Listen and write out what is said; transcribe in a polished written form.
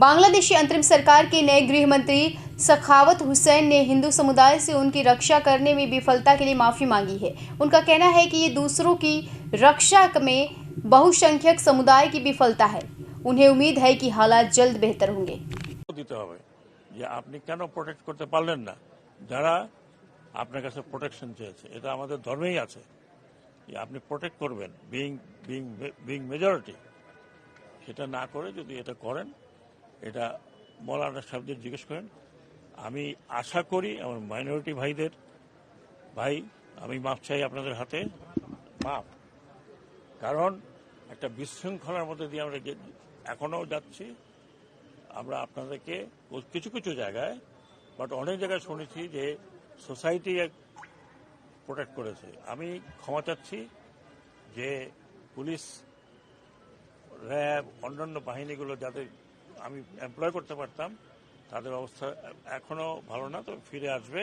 बांग्लादेशी अंतरिम सरकार के नए गृह मंत्री सखावत हुसैन ने हिंदू समुदाय से उनकी रक्षा करने में विफलता के लिए माफी मांगी है। उनका कहना है कि ये दूसरों की रक्षा में बहुसंख्यक समुदाय की विफलता है। उन्हें उम्मीद है कि हालात जल्द बेहतर होंगे। দিতে হবে যে আপনি কেন প্রোটেক্ট করতে পারলেন না যারা আপনার কাছে প্রোটেকশন চেয়েছে, এটা আমাদের ধর্মেই আছে যে আপনি প্রোটেক্ট করবেন বিইং বিইং বিইং মেজরিটি। সেটা না করে যদি এটা করেন, এটা মৌলানা সাহেবদের জিজ্ঞেস করেন। আমি আশা করি আমার মাইনরিটি ভাইদের আমি মাপ চাই আপনাদের হাতে, মাপ। কারণ একটা বিশৃঙ্খলার মধ্যে দিয়ে আমরা এখনো যাচ্ছি। আমরা আপনাদেরকে কিছু কিছু জায়গায়, বাট অনেক জায়গায় শুনেছি যে সোসাইটি প্রোটেক্ট করেছে। আমি ক্ষমা চাচ্ছি যে পুলিশ, র্যাব, অন্যান্য বাহিনীগুলো যাদের আমি এমপ্লয় করতে পারতাম, তাদের অবস্থা এখনো ভালো না, তবে ফিরে আসবে।